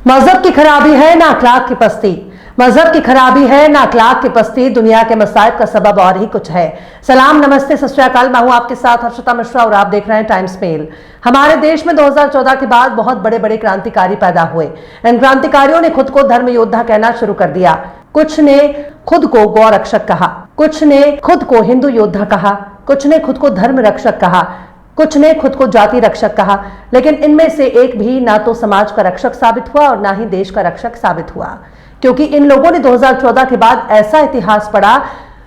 मजहब की खराबी है ना अखलाक की पस्ती। मजहब की खराबी है ना अखलाक की पस्ती, दुनिया के मसाइब का सबब और ही कुछ है। सलाम, नमस्ते, सत श्री अकाल। मैं हूं आपके साथ हर्षिता मिश्रा और आप देख रहे हैं टाइम्स मेल। हमारे देश में 2014 के बाद बहुत बड़े बड़े क्रांतिकारी पैदा हुए। इन क्रांतिकारियों ने खुद को धर्म योद्धा कहना शुरू कर दिया। कुछ ने खुद को गौ रक्षक कहा, कुछ ने खुद को हिंदू योद्धा कहा, कुछ ने खुद को धर्म रक्षक कहा, कुछ ने खुद को जाति रक्षक कहा। लेकिन इनमें से एक भी ना तो समाज का रक्षक साबित हुआ और ना ही देश का रक्षक साबित हुआ, क्योंकि इन लोगों ने 2014 के बाद ऐसा इतिहास पढ़ा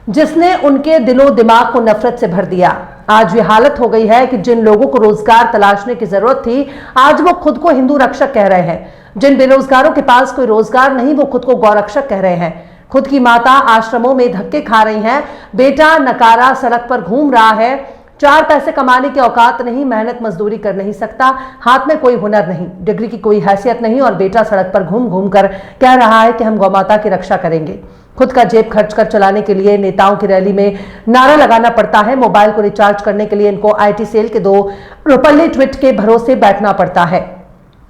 जिसने उनके दिलो दिमाग को नफरत से भर दिया। आज ये हालत हो गई है कि जिन लोगों को रोजगार तलाशने की जरूरत थी, आज वो खुद को हिंदू रक्षक कह रहे हैं। जिन बेरोजगारों के पास कोई रोजगार नहीं, वो खुद को गौरक्षक कह रहे हैं। खुद की माता आश्रमों में धक्के खा रही हैं, बेटा नकारा सड़क पर घूम रहा है, 4 पैसे कमाने की औकात नहीं, मेहनत मजदूरी कर नहीं सकता, हाथ में कोई हुनर नहीं, डिग्री की कोई हैसियत नहीं, और बेटा सड़क पर घूम घूम कर कह रहा है कि हम गौमाता की रक्षा करेंगे। खुद का जेब खर्च कर चलाने के लिए नेताओं की रैली में नारा लगाना पड़ता है। मोबाइल को रिचार्ज करने के लिए इनको IT सेल के 2 रुपये ट्वीट के भरोसे बैठना पड़ता है।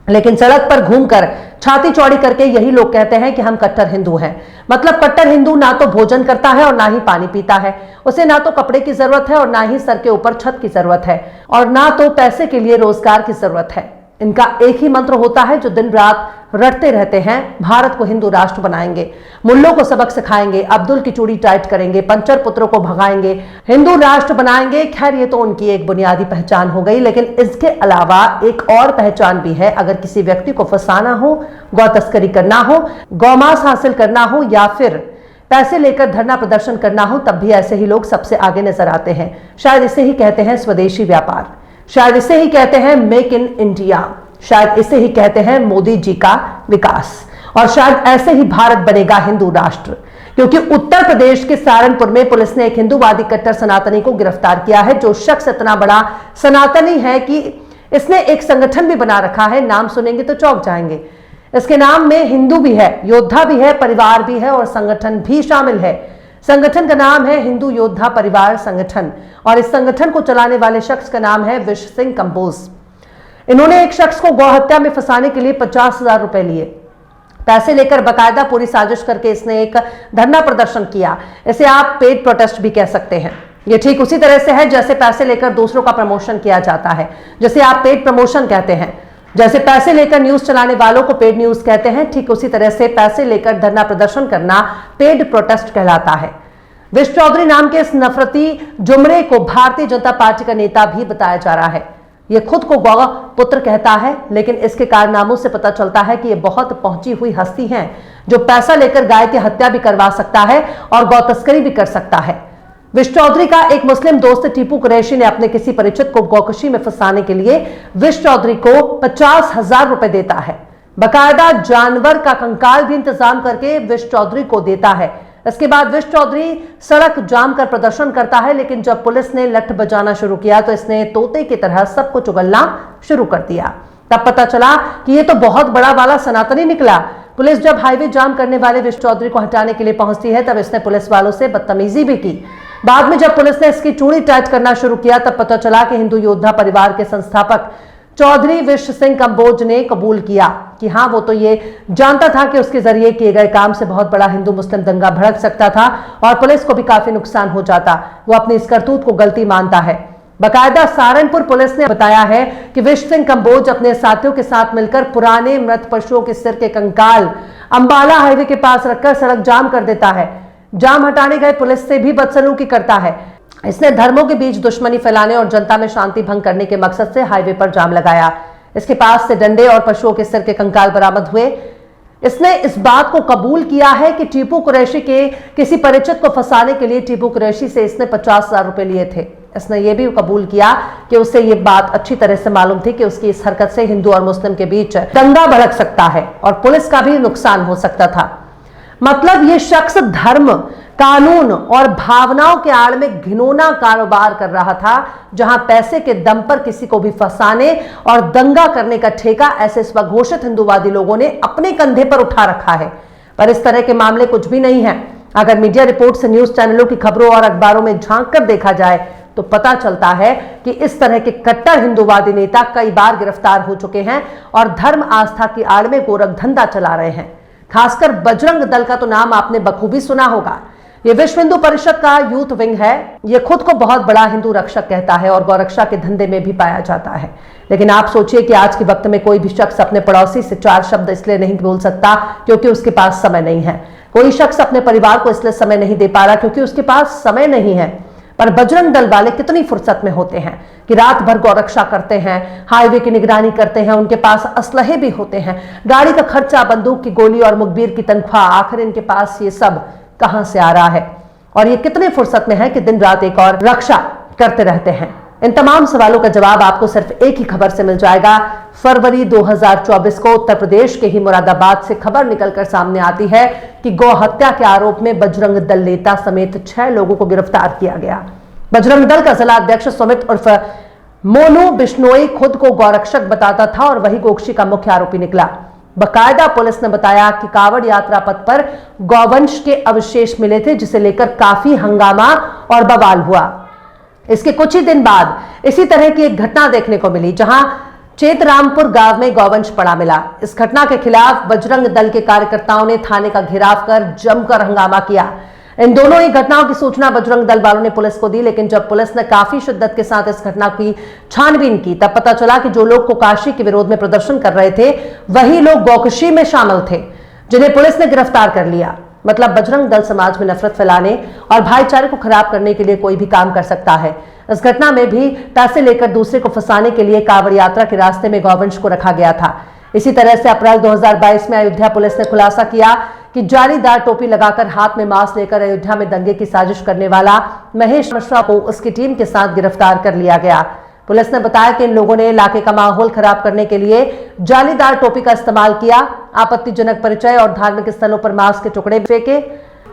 लेकिन सड़क पर घूमकर छाती चौड़ी करके यही लोग कहते हैं कि हम कट्टर हिंदू हैं। मतलब कट्टर हिंदू ना तो भोजन करता है और ना ही पानी पीता है, उसे ना तो कपड़े की जरूरत है और ना ही सर के ऊपर छत की जरूरत है, और ना तो पैसे के लिए रोजगार की जरूरत है। इनका एक ही मंत्र होता है जो दिन रात रटते रहते हैं, भारत को हिंदू राष्ट्र बनाएंगे, मुल्लों को सबक सिखाएंगे, अब्दुल की चूड़ी टाइट करेंगे, पंचर पुत्रों को भगाएंगे, हिंदू राष्ट्र बनाएंगे। खैर, ये तो उनकी एक बुनियादी पहचान हो गई, लेकिन इसके अलावा एक और पहचान भी है। अगर किसी व्यक्ति को फंसाना हो, गौ तस्करी करना हो, गौमांस हासिल करना हो, या फिर पैसे लेकर धरना प्रदर्शन करना हो, तब भी ऐसे ही लोग सबसे आगे नजर आते हैं। शायद इसे ही कहते हैं स्वदेशी व्यापार, शायद इसे ही कहते हैं मेक इन इंडिया, शायद इसे ही कहते हैं मोदी जी का विकास, और शायद ऐसे ही भारत बनेगा हिंदू राष्ट्र। क्योंकि उत्तर प्रदेश के सहारनपुर में पुलिस ने एक हिंदूवादी कट्टर सनातनी को गिरफ्तार किया है, जो शख्स इतना बड़ा सनातनी है कि इसने एक संगठन भी बना रखा है। नाम सुनेंगे तो चौंक जाएंगे। इसके नाम में हिंदू भी है, योद्धा भी है, परिवार भी है और संगठन भी शामिल है। संगठन का नाम है हिंदू योद्धा परिवार संगठन, और इस संगठन को चलाने वाले शख्स का नाम है विश्व सिंह कंबोज। इन्होंने एक शख्स को गौहत्या में फंसाने के लिए 50,000 रुपए लिए। पैसे लेकर बकायदा पूरी साजिश करके इसने एक धरना प्रदर्शन किया। इसे आप पेड प्रोटेस्ट भी कह सकते हैं। ये ठीक उसी तरह से है जैसे पैसे लेकर दूसरों का प्रमोशन किया जाता है, जैसे आप पेड प्रमोशन कहते हैं। जैसे पैसे लेकर न्यूज चलाने वालों को पेड न्यूज कहते हैं, ठीक उसी तरह से पैसे लेकर धरना प्रदर्शन करना पेड प्रोटेस्ट कहलाता है। विश्व चौधरी नाम के इस नफरती जुमरे को भारतीय जनता पार्टी का नेता भी बताया जा रहा है। ये खुद को गौ पुत्र कहता है, लेकिन इसके कारनामों से पता चलता है कि ये बहुत पहुंची हुई हस्ती हैं, जो पैसा लेकर गाय की हत्या भी करवा सकता है और गौ तस्करी भी कर सकता है। विश्व चौधरी का एक मुस्लिम दोस्त टीपू कुरैशी ने अपने किसी परिचित को गौकशी में फंसाने के लिए विश्व चौधरी को 50,000 रुपए देता है। बकायदा जानवर का कंकाल भी इंतजाम करके विश्व चौधरी को देता है। इसके बाद विश्व चौधरी सड़क जाम कर प्रदर्शन करता है, लेकिन जब पुलिस ने लठ बजाना शुरू किया तो इसने तोते की तरह सबको चुगलना शुरू कर दिया। तब पता चला कि ये तो बहुत बड़ा वाला सनातनी निकला। पुलिस जब हाईवे जाम करने वाले विश्व चौधरी को हटाने के लिए पहुंचती है, तब इसने पुलिस वालों से बदतमीजी भी की। बाद में जब पुलिस ने इसकी चूड़ी टाइट करना शुरू किया, तब पता चला कि हिंदू योद्धा परिवार के संस्थापक चौधरी विश्व सिंह कंबोज ने कबूल किया कि हाँ, वो तो ये जानता था कि उसके जरिए किए गए काम से बहुत बड़ा हिंदू मुस्लिम दंगा भड़क सकता था और पुलिस को भी काफी नुकसान हो जाता। वो अपनी इस करतूत को गलती मानता है। बकायदा सहारनपुर पुलिस ने बताया है कि विश्व सिंह कंबोज अपने साथियों के साथ मिलकर पुराने मृत पशुओं के सिर के कंकाल अंबाला हाईवे के पास रखकर सड़क जाम कर देता है। जाम हटाने गए पुलिस से भी बदसलूकी करता है। इसने धर्मों के बीच दुश्मनी फैलाने और जनता में शांति भंग करने के मकसद से हाईवे पर जाम लगाया। इसके पास से डंडे और पशुओं के सिर के कंकाल बरामद हुए। इसने इस बात को कबूल किया है कि टीपू कुरैशी के किसी परिचित को फंसाने के लिए टीपू कुरैशी से इसने 50,000 रुपए लिए थे। इसने यह भी कबूल किया कि उसे यह बात अच्छी तरह से मालूम थी कि उसकी इस हरकत से हिंदू और मुस्लिम के बीच दंगा भड़क सकता है और पुलिस का भी नुकसान हो सकता था। मतलब ये शख्स धर्म, कानून और भावनाओं के आड़ में घिनौना कारोबार कर रहा था, जहां पैसे के दम पर किसी को भी फंसाने और दंगा करने का ठेका ऐसे स्वघोषित हिंदूवादी लोगों ने अपने कंधे पर उठा रखा है। पर इस तरह के मामले कुछ भी नहीं है। अगर मीडिया रिपोर्ट से न्यूज चैनलों की खबरों और अखबारों में झांक कर देखा जाए तो पता चलता है कि इस तरह के कट्टर हिंदूवादी नेता कई बार गिरफ्तार हो चुके हैं और धर्म आस्था की आड़ में गोरख धंधा चला रहे हैं। खासकर बजरंग दल का तो नाम आपने बखूबी सुना होगा। ये विश्व हिंदू परिषद का यूथ विंग है। ये खुद को बहुत बड़ा हिंदू रक्षक कहता है और गौरक्षा के धंधे में भी पाया जाता है। लेकिन आप सोचिए कि आज के वक्त में कोई भी शख्स अपने पड़ोसी से 4 शब्द इसलिए नहीं बोल सकता क्योंकि उसके पास समय नहीं है। कोई शख्स अपने परिवार को इसलिए समय नहीं दे पा रहा क्योंकि उसके पास समय नहीं है। पर बजरंग दल वाले कितनी फुर्सत में होते हैं कि रात भर गौरक्षा करते हैं, हाईवे की निगरानी करते हैं, उनके पास असलहे भी होते हैं, गाड़ी का खर्चा, बंदूक की गोली और मुखबिर की तनख्वाह, आखिर इनके पास ये सब कहां से आ रहा है और ये कितने फुर्सत में है कि दिन रात एक और रक्षा करते रहते हैं। इन तमाम सवालों का जवाब आपको सिर्फ एक ही खबर से मिल जाएगा। फरवरी 2024 को उत्तर प्रदेश के ही मुरादाबाद से खबर निकलकर सामने आती है कि गौ हत्या के आरोप में बजरंग दल नेता समेत 6 लोगों को गिरफ्तार किया गया। बजरंग दल का जिला अध्यक्ष सुमित उर्फ मोनू बिश्नोई खुद को गौरक्षक बताता था और वही गोकशी का मुख्य आरोपी निकला। बकायदा पुलिस ने बताया कि कावड़ यात्रा पथ पर गौवंश के अवशेष मिले थे, जिसे लेकर काफी हंगामा और बवाल हुआ। इसके कुछ ही दिन बाद इसी तरह की एक घटना देखने को मिली जहां चेतरामपुर गांव में गौवंश पड़ा मिला। इस घटना के खिलाफ बजरंग दल के कार्यकर्ताओं ने थाने का घेराव कर जमकर हंगामा किया। इन दोनों ही घटनाओं की सूचना बजरंग दल वालों ने पुलिस को दी, लेकिन जब पुलिस ने काफी शिद्दत के साथ इस घटना की छानबीन की तब पता चला कि जो लोग कोकाशी के विरोध में प्रदर्शन कर रहे थे वही लोग गौकशी में शामिल थे, जिन्हें पुलिस ने गिरफ्तार कर लिया। मतलब बजरंग दल समाज में नफरत फैलाने और भाईचारे को खराब करने के लिए कोई भी काम कर सकता है। इस घटना में भी पैसे लेकर दूसरे को फंसाने के लिए कांवड़ यात्रा के रास्ते में गौवंश को रखा गया था। इसी तरह से अप्रैल 2022 में अयोध्या पुलिस ने खुलासा किया कि जालीदार टोपी लगाकर हाथ में मास्क लेकर अयोध्या में दंगे की साजिश करने वाला महेश मिश्रा को उसकी टीम के साथ गिरफ्तार कर लिया गया। पुलिस ने बताया कि इन लोगों ने इलाके का माहौल खराब करने के लिए जालीदार टोपी का इस्तेमाल किया, आपत्तिजनक परिचय और धार्मिक स्थलों पर मास्क के टुकड़े फेंके।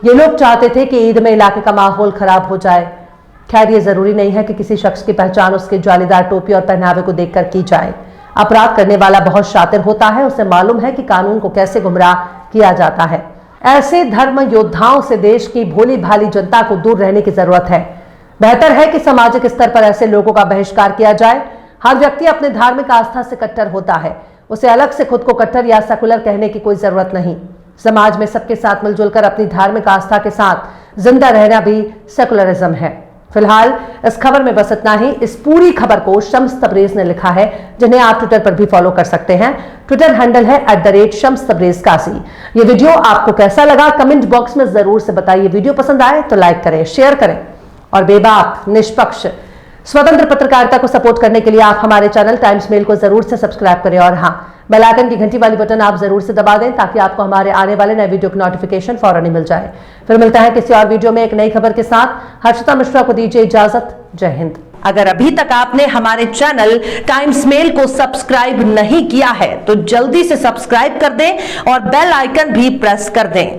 ये लोग चाहते थे कि ईद में इलाके का माहौल खराब हो जाए। खैर, ये जरूरी नहीं है कि किसी शख्स की पहचान उसके जालीदार टोपी और पहनावे को देखकर की जाए। अपराध करने वाला बहुत शातिर होता है, उसे मालूम है कि कानून को कैसे गुमराह किया जाता है। ऐसे धर्म योद्धाओं से देश की भोली भाली जनता को दूर रहने की जरूरत है। बेहतर है कि सामाजिक स्तर पर ऐसे लोगों का बहिष्कार किया जाए। हर व्यक्ति अपने धार्मिक आस्था से कट्टर होता है, उसे अलग से खुद को कट्टर या सेकुलर कहने की कोई जरूरत नहीं। समाज में सबके साथ मिलजुल कर अपनी धार्मिक आस्था के साथ जिंदा रहना भी सेकुलरिज्म है। फिलहाल इस खबर में बस इतना ही। इस पूरी खबर को शम्स तबरेज ने लिखा है, जिन्हें आप ट्विटर पर भी फॉलो कर सकते हैं। ट्विटर हैंडल है @शम्स_तबरेज़_कासी। ये वीडियो आपको कैसा लगा कमेंट बॉक्स में जरूर से बताइए। वीडियो पसंद आए तो लाइक करें, शेयर करें और बेबाक, निष्पक्ष, स्वतंत्र पत्रकारिता को सपोर्ट करने के लिए आप हमारे चैनल टाइम्स मेल को जरूर से सब्सक्राइब करें और हाँ, बेल आइकन की घंटी वाली बटन आप जरूर से दबा दें ताकि आपको हमारे आने वाले नए वीडियो की नोटिफिकेशन फौरन ही मिल जाए। फिर मिलता है किसी और वीडियो में एक नई खबर के साथ। हर्षिता मिश्रा को दीजिए इजाजत। जय हिंद। अगर अभी तक आपने हमारे चैनल टाइम्स मेल को सब्सक्राइब नहीं किया है तो जल्दी से सब्सक्राइब कर दें और बेल आइकन भी प्रेस कर दें।